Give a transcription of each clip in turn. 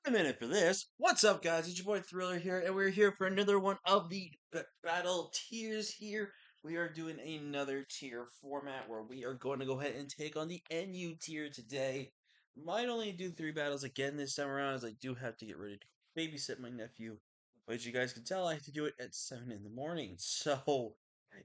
A minute for this. What's up, guys? It's your boy Thriller here, and we're here for another one of the battle tiers here. We are doing another tier format where we are going to go ahead and take on the NU tier today. Might only do 3 battles again this time around, as I do have to get ready to babysit my nephew. But as you guys can tell, I have to do it at 7 in the morning. So,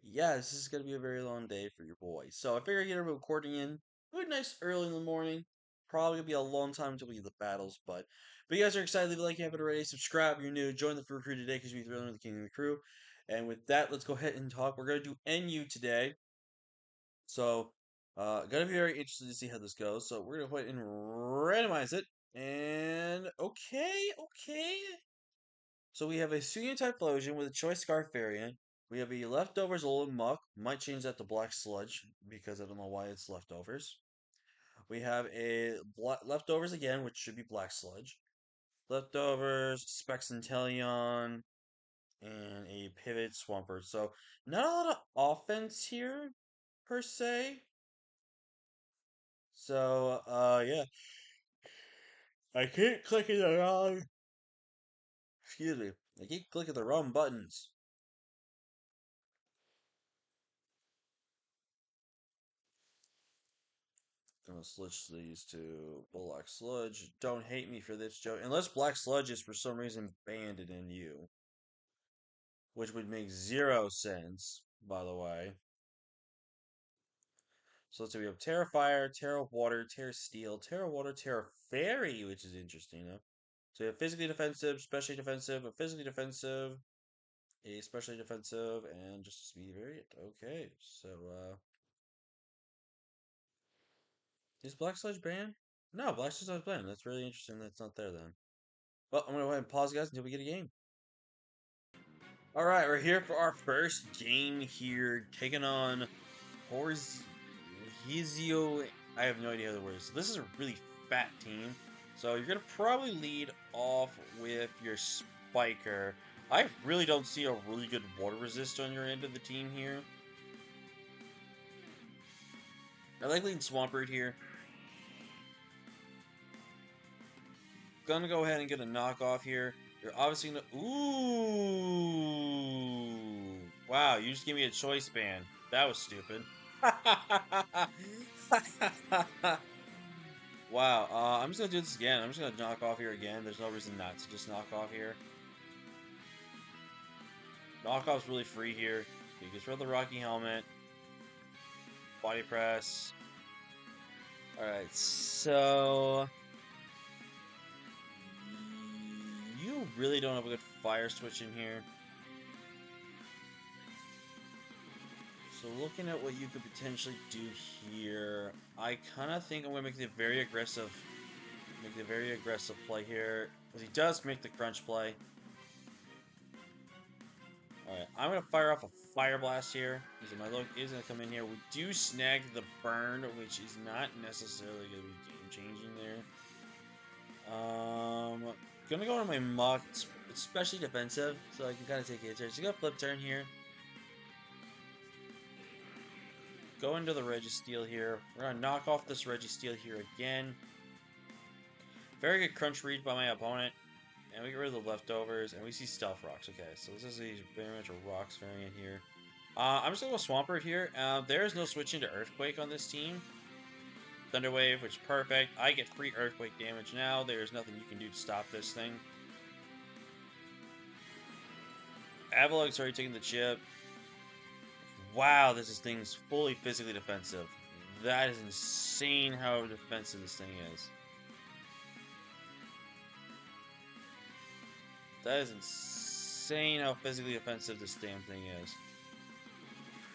yeah, this is going to be a very long day for your boy. So, I figure I get a recording in good, nice early in the morning. Probably gonna be a long time until we get the battles, but you guys are excited, leave a like if you haven't already, subscribe if you're new, join the crew today because we're thrilling with the king of the crew. And with that, let's go ahead and talk. We're gonna do NU today. So gonna be very interested to see how this goes. So we're gonna go ahead and randomize it. And okay. So we have a Suya Typhlosion with a choice scarf variant. We have a leftovers ALOLAN MUK. Might change that to black sludge because I don't know why it's leftovers. We have a leftovers again, which should be black sludge. Leftovers, Spexenteleon, and a Pivot Swampert. So not a lot of offense here, per se. So, yeah. I keep clicking the wrong... Excuse me. I keep clicking the wrong buttons. Gonna switch these to Black Sludge. Don't hate me for this joke. Unless Black Sludge is for some reason banned in NU. Which would make zero sense, by the way. So let's see, we have Terra Fire, Terra Water, Terra Steel, Terra Water, Terra Fairy, which is interesting, though. So we have physically defensive, specially defensive, a physically defensive, a specially defensive, and just a speedy variant. Okay, so, is Black Sludge banned? No, Black Sludge not banned. That's really interesting that's not there then. Well, I'm gonna go ahead and pause, guys, until we get a game. Alright, we're here for our first game here, taking on Horizio. I have no idea how the word is. So this is a really fat team. So you're gonna probably lead off with your Spiker. I really don't see a really good water resist on your end of the team here. I like leading Swampert here. Gonna go ahead and get a knockoff here. You're obviously gonna... Ooh! Wow, you just gave me a choice ban. That was stupid. Wow, I'm just gonna do this again. I'm just gonna knock off here again. There's no reason not to just knock off here. Knockoff's really free here. You can throw the Rocky Helmet. Body Press. Alright, so... You really don't have a good fire switch in here. So looking at what you could potentially do here, I kind of think I'm going to make the very aggressive play here. Because he does make the crunch play. Alright, I'm going to fire off a Fire Blast here. Because my look is going to come in here. We do snag the burn, which is not necessarily going to be game-changing there. Gonna go into my MUK, especially defensive, so I can kind of take it here. So you got Flip Turn here. Go into the Registeel here. We're gonna knock off this Registeel here again. Very good crunch read by my opponent. And we get rid of the leftovers, and we see Stealth Rocks. Okay, so this is very much a Rocks variant here. I'm just gonna go Swampert here. There is no switching to Earthquake on this team. Thunder Wave, which is perfect. I get free Earthquake damage now. There's nothing you can do to stop this thing. Avalug's already taking the chip. Wow, this thing's fully physically defensive. That is insane how defensive this thing is. That is insane how physically offensive this damn thing is.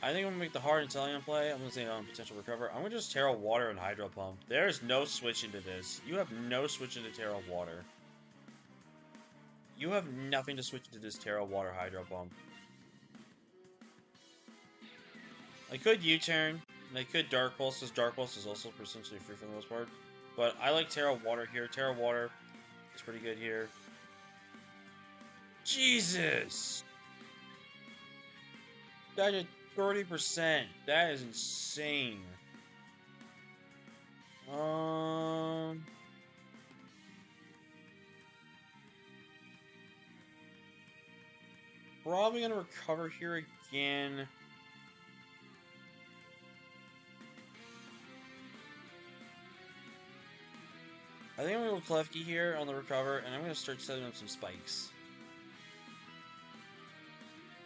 I think I'm going to make the hard Inteleon play. I'm going to say on potential recover. I'm going to just Terra Water and Hydro Pump. There's no switch into this. You have no switch into Terra Water. You have nothing to switch into this Terra Water Hydro Pump. I could U-turn. And I could Dark Pulse, because Dark Pulse is also essentially free for the most part. But I like Terra Water here. Terra Water is pretty good here. Jesus! That did 30%. That is insane. probably going to recover here again. I think I'm going to go Klefki here on the recover, and I'm going to start setting up some spikes.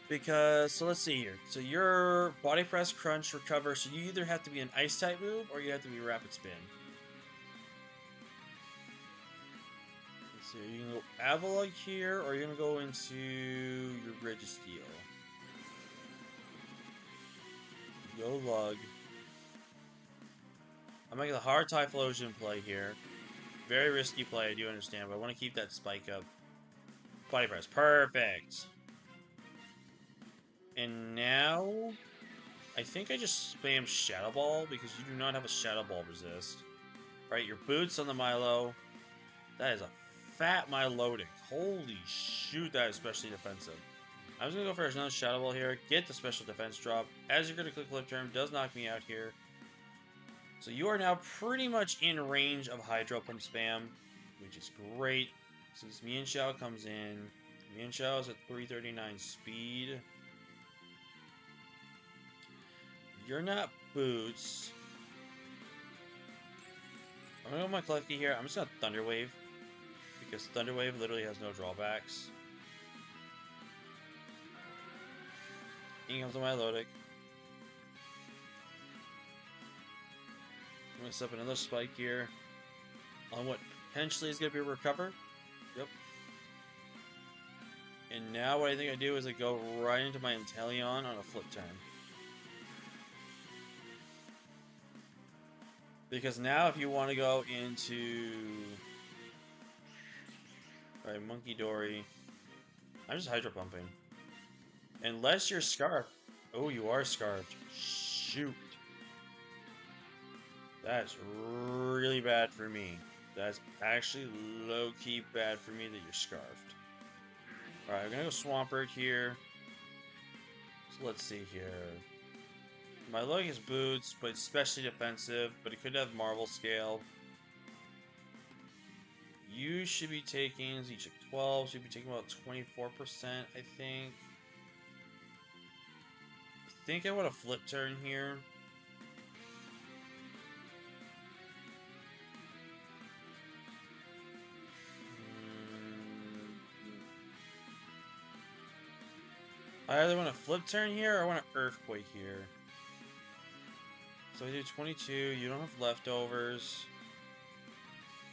Because, so let's see here. So your body press, crunch, recover, so you either have to be an ice type move, or you have to be rapid spin. Let's see, you can go Avalon here, or you're going to go into your Registeel. Go Lug. I'm making a hard Typhlosion play here. Very risky play, I do understand, but I want to keep that spike up. Body press, perfect. And now, I think I just spam Shadow Ball because you do not have a Shadow Ball resist. Right, your boots on the Milo. That is a fat Milotic. Holy shoot, that is especially defensive. I'm just going to go for another Shadow Ball here. Get the special defense drop. As you're going to click Flip Turn, does knock me out here. So you are now pretty much in range of Hydro Pump spam, which is great. Since Mian Xiao comes in, Mian Xiao is at 339 speed. You're not boots. I'm gonna go with my Klefki here. I'm just gonna Thunder Wave because Thunder Wave literally has no drawbacks. In comes my Milotic. I'm gonna set up another spike here on what potentially is gonna be a recover. Yep. And now what I think I do is I go right into my Inteleon on a flip turn. Because now if you want to go into... Alright, Monkey Dory. I'm just Hydro Pumping. Unless you're Scarfed. Oh, you are Scarfed. Shoot. That's really bad for me. That's actually low-key bad for me that you're Scarfed. Alright, I'm gonna go Swampert here. So let's see here. My Lug is boots, but it's especially defensive, but it could have Marvel Scale. You should be taking, so you took 12, so you'd be taking about 24%, I think. I think I want a flip turn here. I either want a flip turn here or I want an Earthquake here. So I do 22, you don't have leftovers.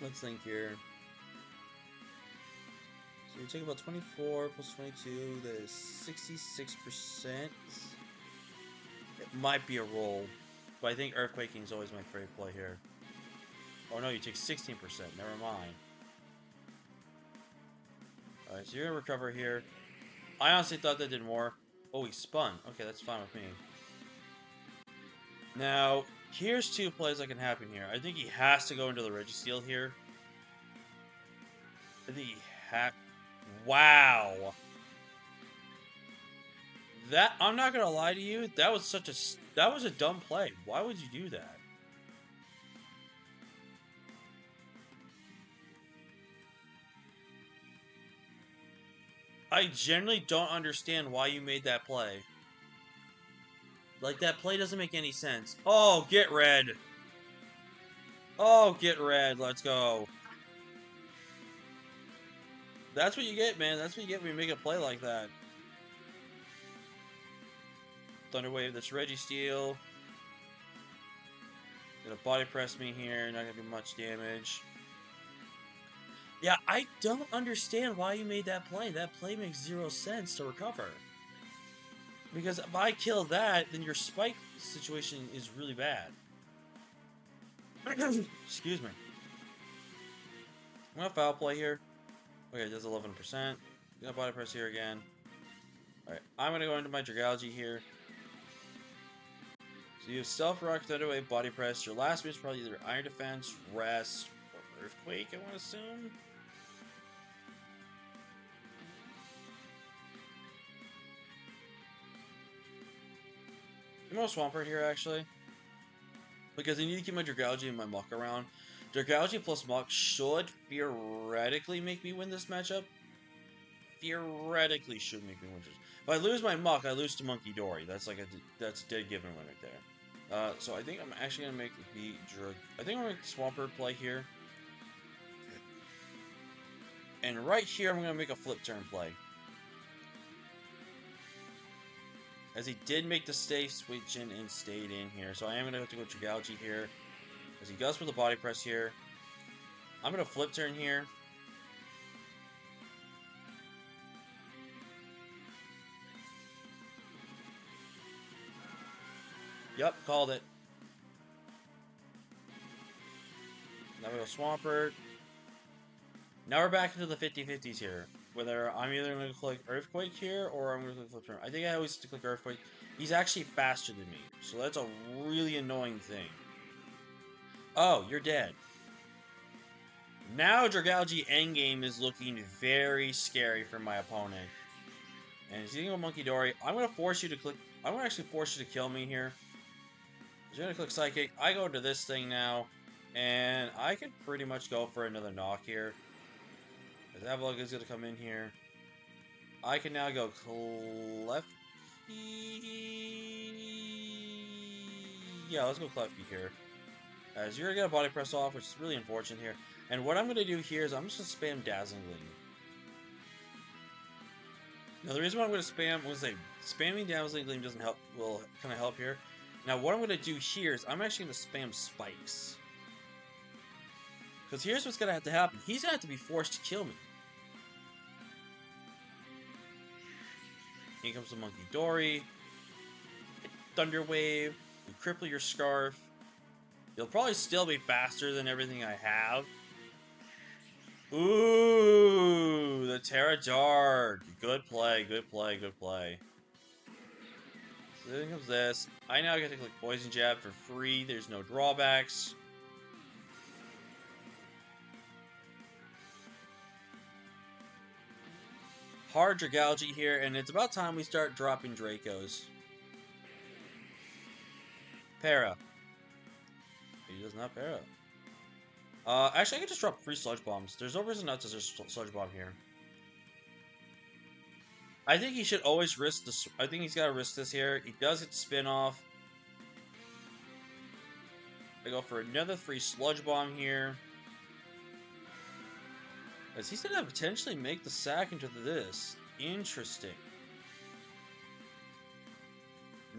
Let's think here. So you take about 24 plus 22, that is 66%. It might be a roll, but I think Earthquaking is always my favorite play here. Oh no, you take 16%, never mind. Alright, so you're gonna recover here. I honestly thought that did more. Oh, he spun. Okay, that's fine with me. Now, here's two plays that can happen here. I think he has to go into the Registeel here. I think he Wow. That, I'm not gonna lie to you, that was a dumb play. Why would you do that? I generally don't understand why you made that play. Like, that play doesn't make any sense. Oh, get red. Oh, get red. Let's go. That's what you get, man. That's what you get when you make a play like that. Thunder Wave, that's Registeel. Gonna body press me here. Not gonna do much damage. Yeah, I don't understand why you made that play. That play makes zero sense to recover. Because if I kill that, then your spike situation is really bad. Excuse me. I'm gonna foul play here. Okay, it does 11%. Gonna body press here again. Alright, I'm gonna go into my Dragalge here. So you have Stealth Rock, Thunder Wave, body press. Your last move is probably either Iron Defense, Rest, or Earthquake, I want to assume. I'm going to Swampert here, actually. Because I need to keep my Dragalge and my MUK around. Dragalge plus MUK should theoretically make me win this matchup. Theoretically should make me win this. If I lose my MUK, I lose to Monkey Dory. That's like that's a dead given right there. So I think I'm actually gonna make the I think I'm gonna make the Swampert play here. And right here, I'm gonna make a flip turn play. As he did make the stay switch in and stayed in here. So I am gonna have to go Dragalge here. As he goes for the body press here. I'm gonna flip turn here. Yep, called it. Now we go Swampert. Now we're back into the 50-50s here. Whether I'm either going to click Earthquake here or I'm going to click Flip Turn. I think I always have to click Earthquake. He's actually faster than me, so that's a really annoying thing. Oh, you're dead. Now Dragalge endgame is looking very scary for my opponent. And he's eating a Monkey Dory. I'm going to force you to click... I'm going to actually force you to kill me here. You're going to click Psychic. I go to this thing now. And I can pretty much go for another knock here. As Avalok is going to come in here. I can now go Klefki. Yeah, let's go Klefki here. As you're going to get a body press off, which is really unfortunate here. And what I'm going to do here is I'm just going to spam Dazzling Gleam. Now the reason why I'm going to spam, I'm going to say, spamming Dazzling Gleam doesn't help, will kind of help here. Now what I'm going to do here is I'm actually going to spam Spikes. Because here's what's going to have to happen. He's going to have to be forced to kill me. Here comes the Monkey Dory. Thunder Wave. You cripple your Scarf. You'll probably still be faster than everything I have. Ooh, the Terra Dart. Good play, good play, good play. So then comes this. I now get to click Poison Jab for free. There's no drawbacks. Hard Dragalge here, and it's about time we start dropping Dracos. Para. He does not para. Actually, I can just drop 3 Sludge Bombs. There's no reason not to just Sludge Bomb here. I think he should always risk this. I think he's got to risk this here. He does get spin off. I go for another 3 Sludge Bomb here. As he's going to potentially make the sack into this. Interesting.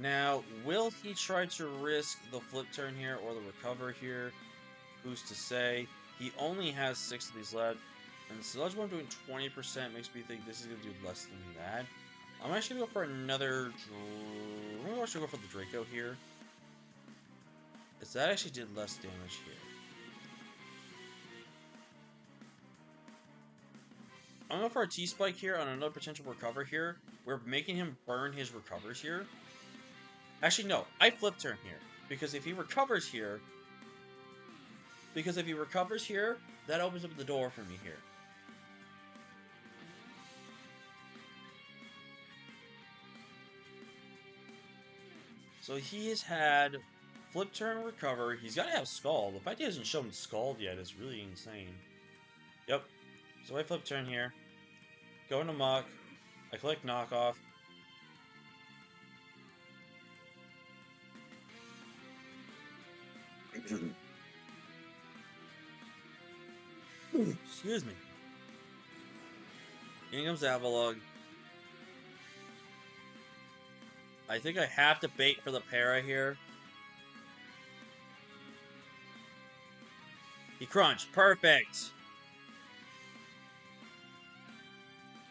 Now, will he try to risk the flip turn here or the recover here? Who's to say? He only has 6 of these left. And the Sludge Bomb doing 20% makes me think this is going to do less than that. I'm actually going to go for another... I'm going to actually go for the Draco here. As that actually did less damage here. I'm going for a T-Spike here on another potential recover here. We're making him burn his recovers here. Actually, no. I flip turn here. Because if he recovers here... that opens up the door for me here. So he has had flip turn, recover. He's got to have Scald. The fact he hasn't shown Scald yet is really insane. Yep. So I flip turn here. Go into MUK. I click knockoff. Excuse me. In comes Avalog. I think I have to bait for the para here. He crunched. Perfect.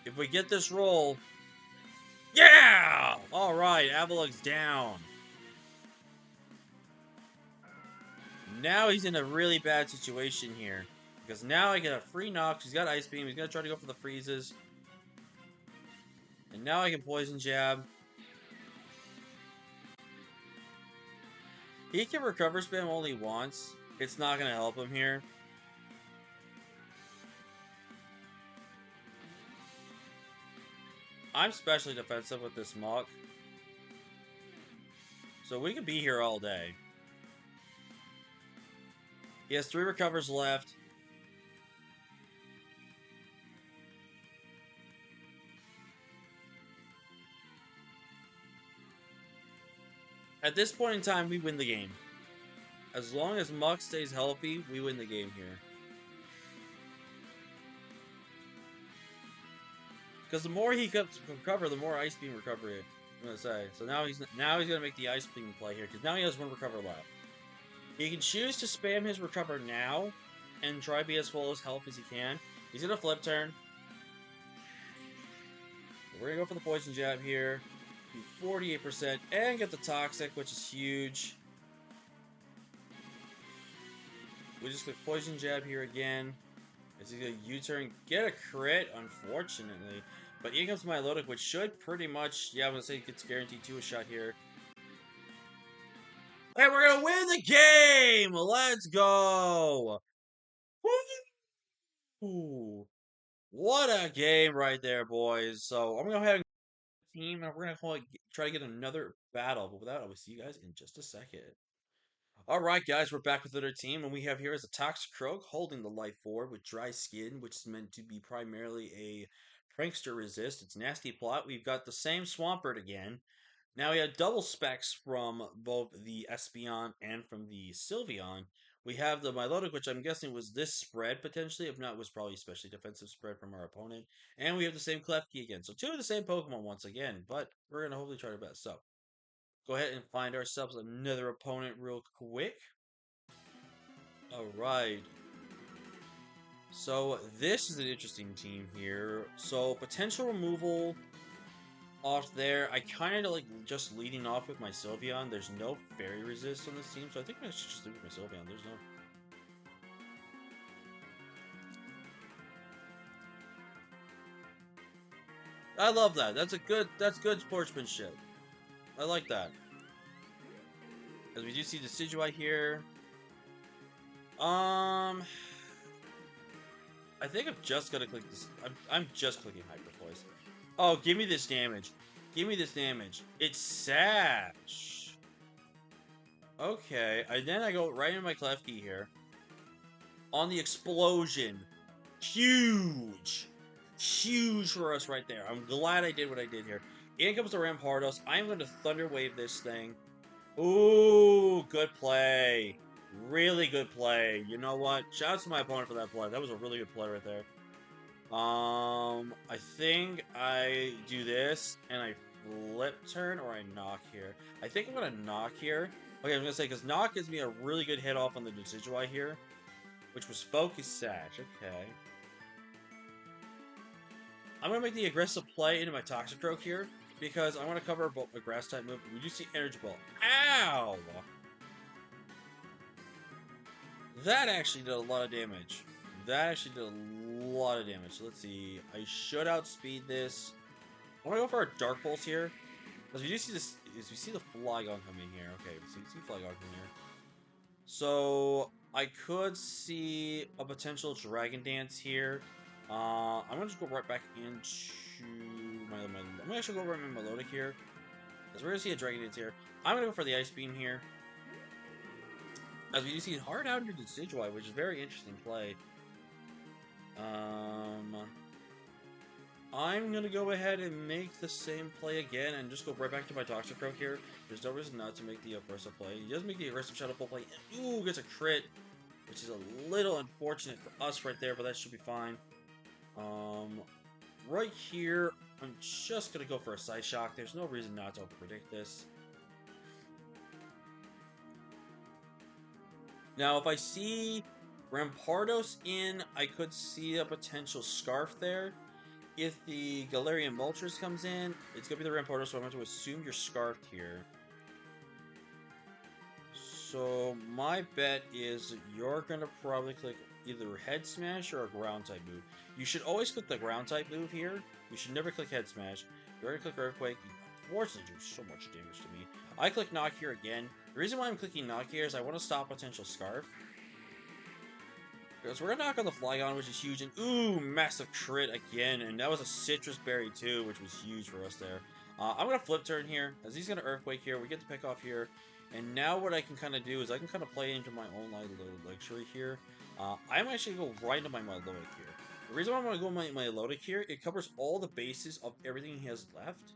If we get this roll... Yeah! Alright, Avalog's down. Now he's in a really bad situation here. Because now I get a free knock. He's got Ice Beam. He's going to try to go for the freezes. And now I can Poison Jab. He can recover spam only once. It's not going to help him here. I'm especially defensive with this MUK. So we could be here all day. He has 3 recovers left. At this point in time, we win the game. As long as MUK stays healthy, we win the game here. Because the more he can recover, the more Ice Beam recovery. I'm gonna say. So now he's gonna make the Ice Beam play here because now he has one recover left. He can choose to spam his recover now and try to be as full as health as he can. He's gonna flip turn. We're gonna go for the poison jab here. 48% and get the toxic, which is huge. We just click poison jab here again. Is he gonna U-turn? Get a crit, unfortunately. But in comes Milotic, which should pretty much, yeah, I'm gonna say it's guaranteed to a shot here. And we're gonna win the game! Let's go! Woo! What a game right there, boys. So I'm gonna go ahead and team, and we're gonna try to get another battle. But with that, I will see you guys in just a second. Alright guys, we're back with another team, and we have here as a Toxic Croak holding the Life 4 with Dry Skin, which is meant to be primarily a Prankster resist. It's nasty plot. We've got the same Swampert again. Now we have double specs from both the Espeon and from the Sylveon. We have the Milotic, which I'm guessing was this spread potentially. If not, it was probably especially defensive spread from our opponent. And we have the same Klefki again. So two of the same Pokemon once again, but we're going to hopefully try our best. So go ahead and find ourselves another opponent real quick. Alright. So this is an interesting team here. So potential removal off there. I kind of like just leading off with my Sylveon. There's no fairy resist on this team, so I think I should just leave with my Sylveon. There's no... I love that. That's good sportsmanship. I like that. As we do see the Decidueye here. I think I'm just gonna click this. I'm just clicking Hyper Voice. Oh, give me this damage. Give me this damage. It's Sash. Okay, and then I go right into my Klefki here. On the explosion. Huge. Huge for us right there. I'm glad I did what I did here. In comes the Rampardos. I'm going to Thunder Wave this thing. Ooh, good play. Really good play. You know what? Shout out to my opponent for that play. That was a really good play right there. I think I do this, and I flip turn, or I knock here. I think I'm gonna knock here. Okay, I'm gonna say, because knock gives me a really good hit off on the Decidueye here, which was Focus Sash. Okay. I'm gonna make the aggressive play into my Toxic Croak here, because I want to cover both a Grass-type move. We do see Energy Ball. Ow! That actually did a lot of damage. That actually did a lot of damage. So let's see. I should outspeed this. I'm gonna go for a Dark Pulse here. Because we do see this. Is we see the Flygon coming here. Okay, we see Flygon coming here. So I could see a potential Dragon Dance here. I'm gonna just go right back into my I'm gonna actually go right into my Milotic here. Because we're gonna see a Dragon Dance here. I'm gonna go for the Ice Beam here. As we do see hard out into the Decidueye, which is a very interesting play. I'm gonna go ahead and make the same play again and just go right back to my Toxic Croak here. There's no reason not to make the aggressive play. He does make the aggressive Shadow Ball play. Ooh, gets a crit, which is a little unfortunate for us right there, but that should be fine. Right here, I'm just gonna go for a Side Shock. There's no reason not to predict this. Now, if I see Rampardos in, I could see a potential Scarf there. If the Galarian Moltres comes in, it's going to be the Rampardos, so I'm going to assume you're Scarfed here. So, my bet is you're going to probably click either Head Smash or a Ground-type move. You should always click the Ground-type move here. You should never click Head Smash. You're going to click Earthquake. Unfortunately, do so much damage to me. I click Knock here again. The reason why I'm clicking Knock here is I want to stop potential Scarf. Because we're going to knock on the Flygon, which is huge. And ooh, massive crit again. And that was a Citrus Berry too, which was huge for us there. I'm going to flip turn here. As he's going to Earthquake here. We get the pick off here. And now what I can kind of do is I can kind of play into my own little luxury here. I'm actually going to go right into my Milotic here. The reason why I want to go my Milotic here, it covers all the bases of everything he has left.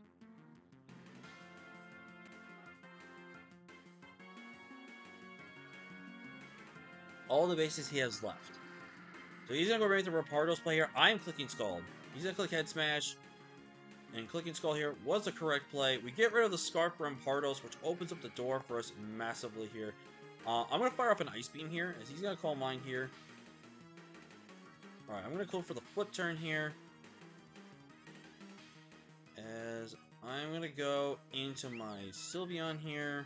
all the bases he has left. So he's gonna go right to Rapardo's play here. I'm clicking Scald. He's gonna click Head Smash. And clicking Skull here was the correct play. We get rid of the Scarf for Rampardos, which opens up the door for us massively here. I'm going to fire off an Ice Beam here, as he's going to call mine here. Alright, I'm going to go for the flip turn here. As I'm going to go into my Sylveon here.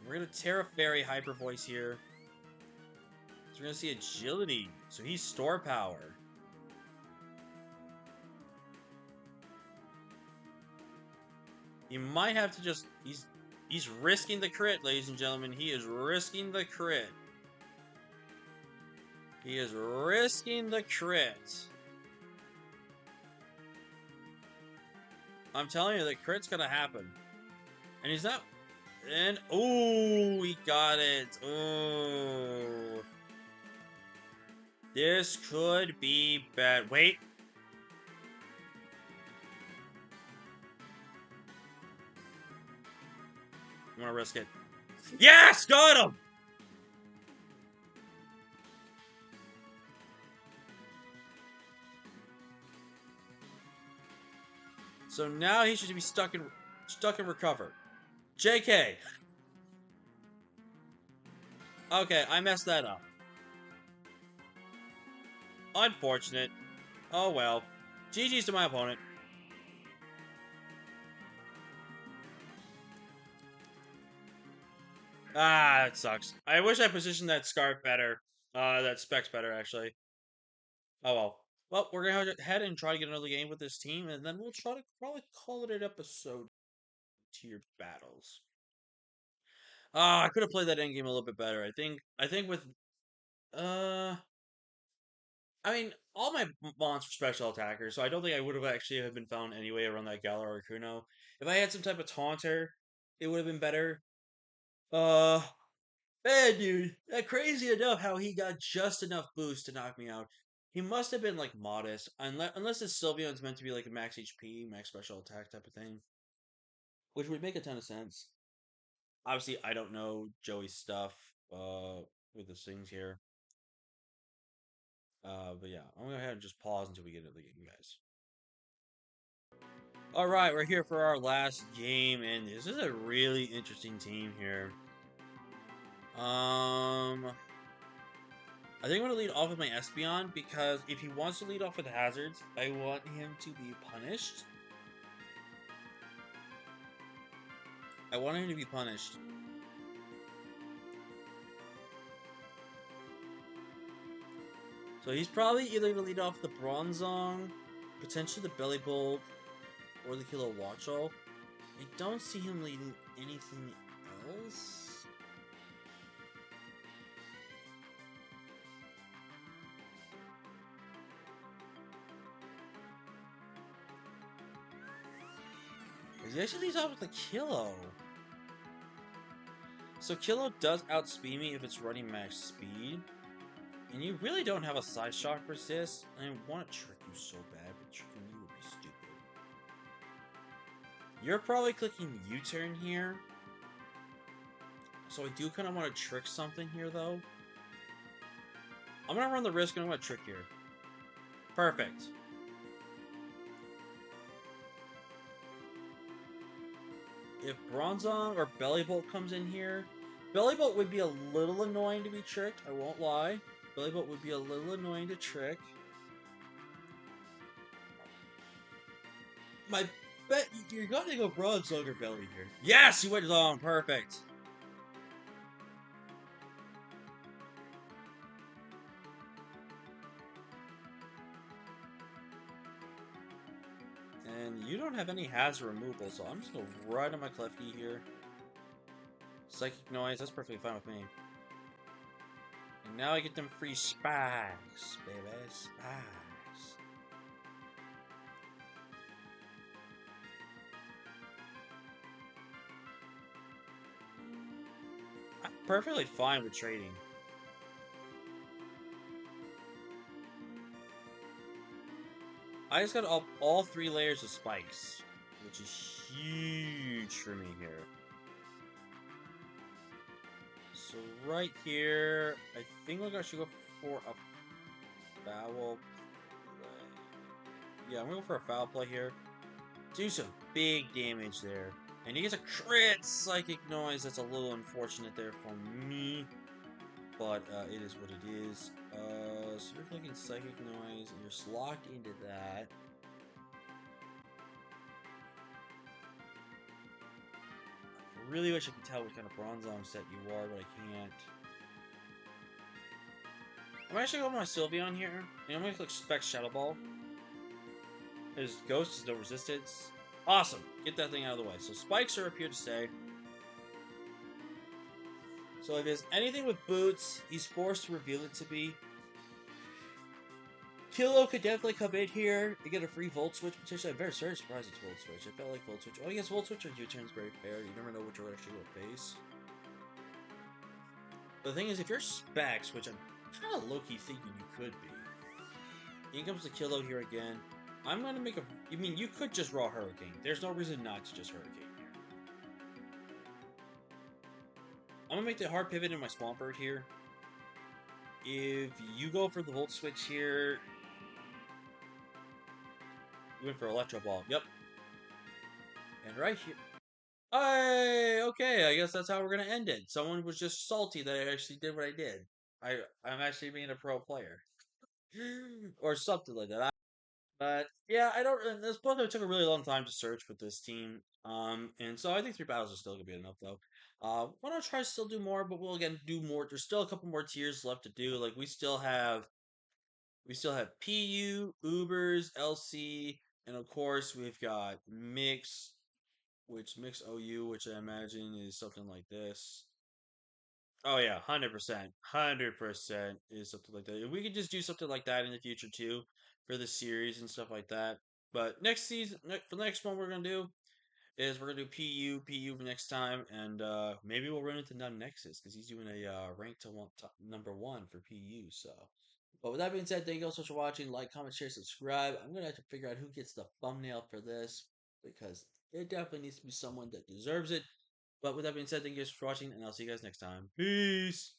We're going to Terra Fairy Hyper Voice here. So we're going to see Agility. So he's Store Power. He might have to just... He's risking the crit, ladies and gentlemen. He is risking the crit. He is risking the crit. I'm telling you, the crit's gonna happen. And he's not... And... Oh, he got it. Oh. This could be bad. Wait. I'm gonna risk it. Yes! Got him! So now he should be stuck in recover. JK! Okay, I messed that up. Unfortunate. Oh well. GG's to my opponent. Ah, that sucks. I wish I positioned that Scarf better. That Specs better, actually. Oh well. Well, we're gonna go ahead and try to get another game with this team, and then we'll try to probably call it an episode. Tier battles. I could have played that endgame a little bit better. I think with I mean, all my monsters are special attackers, so I don't think I would have actually have been found anyway around that Galar or Kuno. If I had some type of taunter, it would have been better. Man, dude, that crazy enough how he got just enough boost to knock me out. He must have been like modest, unless his Sylveon's meant to be like a max HP, max special attack type of thing, which would make a ton of sense. Obviously, I don't know Joey's stuff with the things here. But yeah, I'm gonna go ahead and just pause until we get into the game, guys. All right, we're here for our last game, and this is a really interesting team here. I think I'm going to lead off with my Espeon, because if he wants to lead off with hazards, I want him to be punished. I want him to be punished. So he's probably either going to lead off the Bronzong, potentially the Bellibolt, or the Kilo Watchel. I don't see him leading anything else. He actually leads off with a Kilo. So Kilo does outspeed me if it's running max speed. And you really don't have a side shock resist. I want to trick you so bad, but tricking you would be stupid. You're probably clicking U-turn here. So I do kind of want to trick something here, though. I'm going to run the risk and I'm going to trick here. Perfect. If Bronzong or Bellibolt comes in here, Bellibolt would be a little annoying to be tricked, I won't lie. Bellibolt would be a little annoying to trick. My bet, you're going to go Bronzong or Belly here. Yes, you went Zong, perfect. And you don't have any hazard removal, so I'm just going to ride on my Klefki here. Psychic Noise, that's perfectly fine with me. And now I get them free spikes, baby, spikes. I'm perfectly fine with trading. I just got all 3 layers of spikes, which is huge for me here. So right here, I think I should go for a foul play. Yeah, I'm gonna go for a foul play here. Do some big damage there. And he gets a crit psychic noise. That's a little unfortunate there for me. But it is what it is. So you're clicking psychic noise, and you're locked into that. I really wish I could tell what kind of bronze arm set you are, but I can't. I'm actually going to my Sylveon here, and I'm going to click Spec Shadow Ball. His Ghost is no resistance. Awesome! Get that thing out of the way. So spikes are up here to stay. So if there's anything with boots, he's forced to reveal it to be. Kilo could definitely come in here and get a free Volt Switch potentially. I'm very surprised it's Volt Switch. I felt like Volt Switch. Oh, yes, Volt Switch or U-Turn's very fair. You never know which you're actually going to face. But the thing is, if you're Specs, which I'm kind of low-key thinking you could be, in comes the Kilo here again. I'm going to make a... I mean, you could just raw Hurricane. There's no reason not to just Hurricane here. I'm going to make the hard pivot in my Swampert here. If you go for the Volt Switch here... You went for Electro Ball. Yep. And right here... Hey, okay, I guess that's how we're gonna end it. Someone was just salty that I actually did what I did. I'm actually being a pro player. Or something like that. But yeah, I don't. This both took a really long time to search with this team. And so I think 3 battles are still gonna be enough though. Why not try to still do more? But we'll again do more. There's still a couple more tiers left to do. Like we still have PU, Ubers, LC, and of course we've got Mix, which Mix OU, which I imagine is something like this. Oh yeah, 100%, 100% is something like that. If we could just do something like that in the future too, for the series and stuff like that. But next season, for the next one we're gonna do is we're gonna do PU next time, and maybe we'll run into Num Nexus because he's doing a rank to number one for PU. So, but with that being said, thank you all so much for watching. Like, comment, share, subscribe. I'm gonna have to figure out who gets the thumbnail for this because it definitely needs to be someone that deserves it. But with that being said, thank you guys for watching, and I'll see you guys next time. Peace.